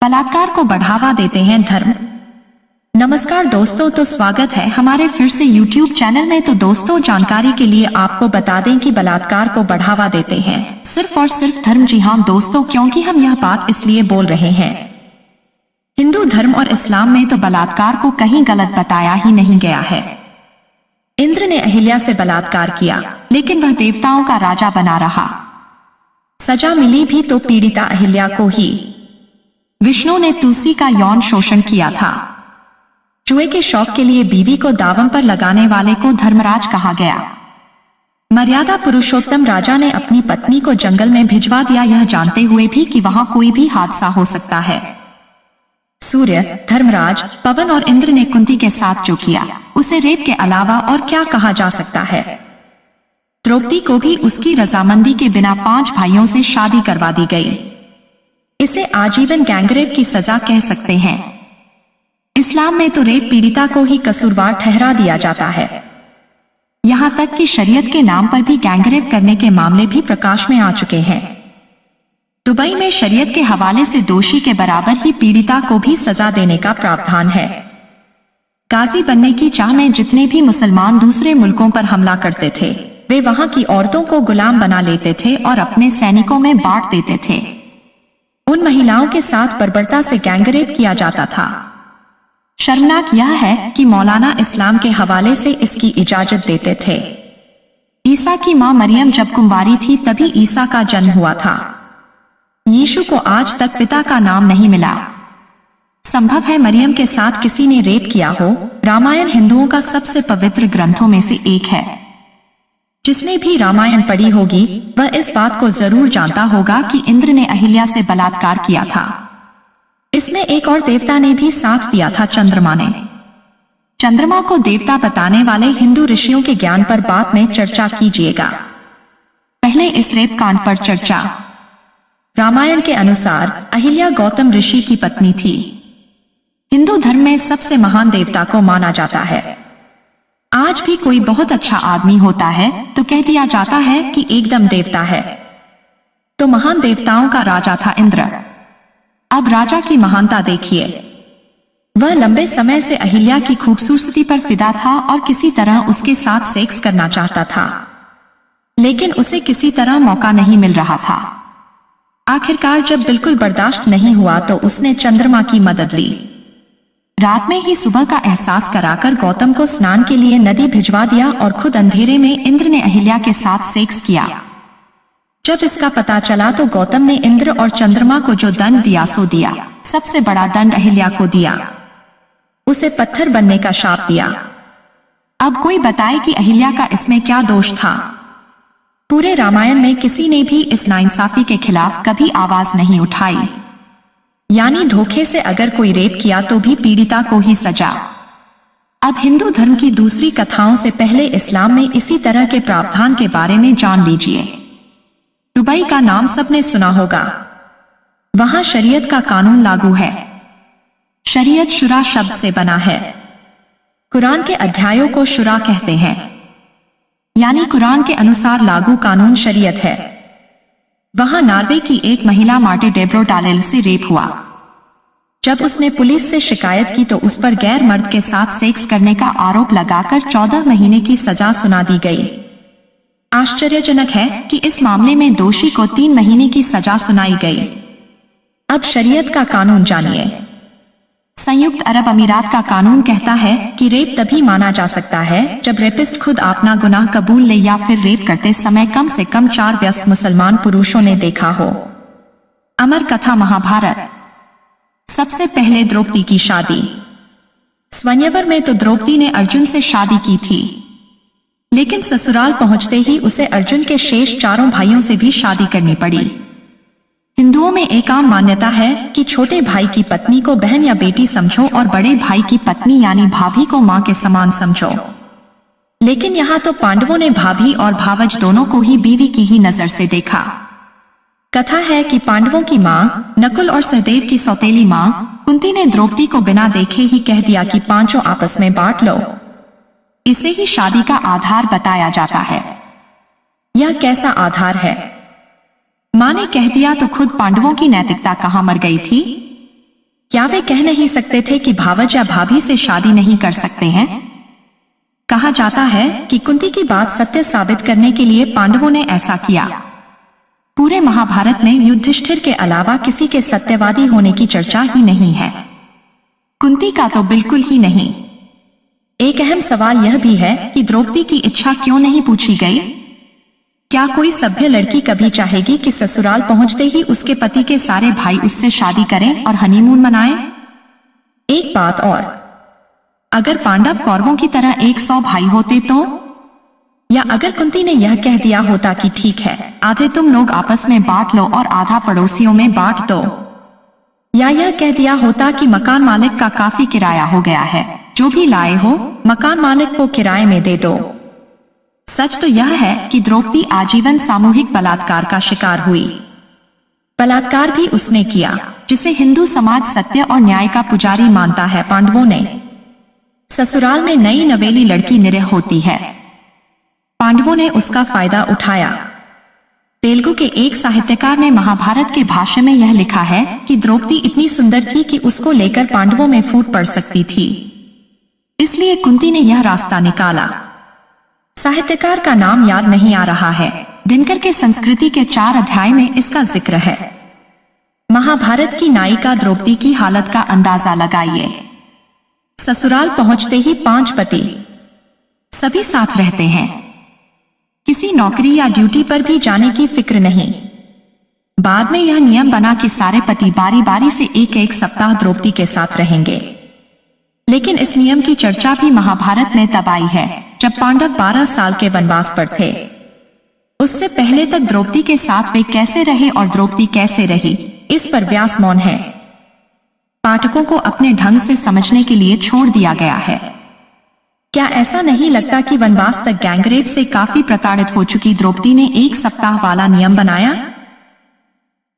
बलात्कार को बढ़ावा देते हैं धर्म। नमस्कार दोस्तों, तो स्वागत है हमारे फिर से YouTube चैनल में। तो दोस्तों, जानकारी के लिए आपको बता दें कि बलात्कार को बढ़ावा देते हैं सिर्फ और सिर्फ धर्म। जी हाँ दोस्तों, क्योंकि हम यह बात इसलिए बोल रहे हैं, हिंदू धर्म और इस्लाम में तो बलात्कार को कहीं गलत बताया ही नहीं गया है। इंद्र ने अहिल्या से बलात्कार किया, लेकिन वह देवताओं का राजा बना रहा। सजा मिली भी तो पीड़िता अहिल्या को ही। विष्णु ने तुलसी का यौन शोषण किया था। जुए के शौक के लिए बीवी को दावम पर लगाने वाले को धर्मराज कहा गया। मर्यादा पुरुषोत्तम राजा ने अपनी पत्नी को जंगल में भिजवा दिया, यह जानते हुए भी कि वहां कोई भी हादसा हो सकता है। सूर्य, धर्मराज, पवन और इंद्र ने कुंती के साथ जो किया, उसे रेप के अलावा और क्या कहा जा सकता है। द्रौपदी को भी उसकी रजामंदी के बिना 5 भाइयों से शादी करवा दी गई। इसे आजीवन गैंगरेप की सजा कह सकते हैं। इस्लाम में तो रेप पीड़िता को ही कसूरवार ठहरा दिया जाता है। यहां तक कि शरीयत के नाम पर भी गैंगरेप करने के मामले भी प्रकाश में आ चुके हैं। दुबई में शरीयत के हवाले से दोषी के बराबर ही पीड़िता को भी सजा देने का प्रावधान है। गाजी बनने की चाह में जितने भी मुसलमान दूसरे मुल्कों पर हमला करते थे, वे वहां की औरतों को गुलाम बना लेते थे और अपने सैनिकों में बांट देते थे। उन महिलाओं के साथ बर्बरता से गैंगरेप किया जाता था। शर्मनाक यह है कि मौलाना इस्लाम के हवाले से इसकी इजाजत देते थे। ईसा की मां मरियम जब कुंवारी थी तभी ईसा का जन्म हुआ था। यीशु को आज तक पिता का नाम नहीं मिला। संभव है मरियम के साथ किसी ने रेप किया हो। रामायण हिंदुओं का सबसे पवित्र ग्रंथों में से एक है। जिसने भी रामायण पढ़ी होगी वह इस बात को जरूर जानता होगा कि इंद्र ने अहिल्या से बलात्कार किया था। इसमें एक और देवता ने भी साथ दिया था, चंद्रमा ने। चंद्रमा को देवता बताने वाले हिंदू ऋषियों के ज्ञान पर बाद में चर्चा कीजिएगा। पहले इस रेप कांड पर चर्चा। रामायण के अनुसार अहिल्या गौतम ऋषि की पत्नी थी। हिंदू धर्म में सबसे महान देवता को माना जाता है। आज भी कोई बहुत अच्छा आदमी होता है तो कह दिया जाता है कि एकदम देवता है। तो महान देवताओं का राजा था इंद्र। अब राजा की महानता देखिए। वह लंबे समय से अहिल्या की खूबसूरती पर फिदा था और किसी तरह उसके साथ सेक्स करना चाहता था, लेकिन उसे किसी तरह मौका नहीं मिल रहा था। आखिरकार जब बिल्कुल बर्दाश्त नहीं हुआ तो उसने चंद्रमा की मदद ली। रात में ही सुबह का एहसास कराकर गौतम को स्नान के लिए नदी भिजवा दिया और खुद अंधेरे में इंद्र ने अहिल्या के साथ सेक्स किया। जब इसका पता चला तो गौतम ने इंद्र और चंद्रमा को जो दंड दिया सो दिया। सबसे बड़ा दंड अहिल्या को दिया, उसे पत्थर बनने का शाप दिया। अब कोई बताए कि अहिल्या का इसमें क्या दोष था। पूरे रामायण में किसी ने भी इस नाइंसाफी के खिलाफ कभी आवाज नहीं उठाई। यानी धोखे से अगर कोई रेप किया तो भी पीड़िता को ही सजा। अब हिंदू धर्म की दूसरी कथाओं से पहले इस्लाम में इसी तरह के प्रावधान के बारे में जान लीजिए। दुबई का नाम सबने सुना होगा। वहां शरीयत का कानून लागू है। शरीयत शुरा शब्द से बना है। कुरान के अध्यायों को शुरा कहते हैं, यानी कुरान के अनुसार लागू कानून शरीयत है। वहां नॉर्वे की एक महिला मार्टे डेब्रो डालेल से रेप हुआ। जब उसने पुलिस से शिकायत की तो उस पर गैर मर्द के साथ सेक्स करने का आरोप लगाकर 14 महीने की सजा सुना दी गई। आश्चर्यजनक है कि इस मामले में दोषी को 3 महीने की सजा सुनाई गई। अब शरीयत का कानून जानिए। संयुक्त अरब अमीरात का कानून कहता है कि रेप तभी माना जा सकता है जब रेपिस्ट खुद अपना गुनाह कबूल ले या फिर रेप करते समय कम से कम 4 वयस्क मुसलमान पुरुषों ने देखा हो। अमर कथा महाभारत। सबसे पहले द्रौपदी की शादी। स्वयंवर में तो द्रौपदी ने अर्जुन से शादी की थी, लेकिन ससुराल पहुंचते ही उसे अर्जुन के शेष 4 भाइयों से भी शादी करनी पड़ी। हिंदुओं में एक आम मान्यता है कि छोटे भाई की पत्नी को बहन या बेटी समझो और बड़े भाई की पत्नी यानी भाभी को मां के समान समझो। लेकिन यहाँ तो पांडवों ने भाभी और भावज दोनों को ही बीवी की ही नजर से देखा। कथा है कि पांडवों की मां नकुल और सहदेव की सौतेली मां कुंती ने द्रौपदी को बिना देखे ही कह दिया कि 5 आपस में बांट लो। इसे ही शादी का आधार बताया जाता है। यह कैसा आधार है? मां ने कह दिया तो खुद पांडवों की नैतिकता कहां मर गई थी। क्या वे कह नहीं सकते थे कि भावज या भाभी से शादी नहीं कर सकते हैं? कहा जाता है कि कुंती की बात सत्य साबित करने के लिए पांडवों ने ऐसा किया। पूरे महाभारत में युधिष्ठिर के अलावा किसी के सत्यवादी होने की चर्चा ही नहीं है। कुंती का तो बिल्कुल ही नहीं। एक अहम सवाल यह भी है कि द्रौपदी की इच्छा क्यों नहीं पूछी गई? क्या कोई सभ्य लड़की कभी चाहेगी कि ससुराल पहुंचते ही उसके पति के सारे भाई उससे शादी करें और हनीमून मनाएं? एक बात और, अगर पांडव कौरवों की तरह 100 भाई होते तो? या अगर कुंती ने यह कह दिया होता कि ठीक है, आधे तुम लोग आपस में बांट लो और आधा पड़ोसियों में बांट दो। या यह कह दिया होता कि मकान मालिक का काफी किराया हो गया है, जो भी लाए हो मकान मालिक को किराए में दे दो। सच तो यह है कि द्रौपदी आजीवन सामूहिक बलात्कार का शिकार हुई। बलात्कार भी उसने किया, जिसे हिंदू समाज सत्य और न्याय का पुजारी मानता है। पांडवों ने ससुराल में नई नवेली लड़की निरह होती है, पांडवों ने उसका फायदा उठाया। तेलुगु के एक साहित्यकार ने महाभारत के भाष्य में यह लिखा है कि द्रौपदी इतनी सुंदर थी कि उसको लेकर पांडवों में फूट पड़ सकती थी, इसलिए कुंती ने यह रास्ता निकाला। साहित्यकार का नाम याद नहीं आ रहा है। दिनकर के संस्कृति के 4 अध्याय में इसका जिक्र है। महाभारत की नायिका द्रौपदी की हालत का अंदाजा लगाइए। ससुराल पहुंचते ही 5 पति, सभी साथ रहते हैं, किसी नौकरी या ड्यूटी पर भी जाने की फिक्र नहीं। बाद में यह नियम बना कि सारे पति बारी बारी से एक सप्ताह द्रौपदी के साथ रहेंगे। लेकिन इस नियम की चर्चा भी महाभारत में तब आई है जब पांडव 12 साल के वनवास पर थे। उससे पहले तक द्रौपदी के साथ वे कैसे रहे और द्रौपदी कैसे रही, इस पर व्यास मौन है। पाठकों को अपने ढंग से समझने के लिए छोड़ दिया गया है। क्या ऐसा नहीं लगता कि वनवास तक गैंगरेप से काफी प्रताड़ित हो चुकी द्रौपदी ने 1 सप्ताह वाला नियम बनाया?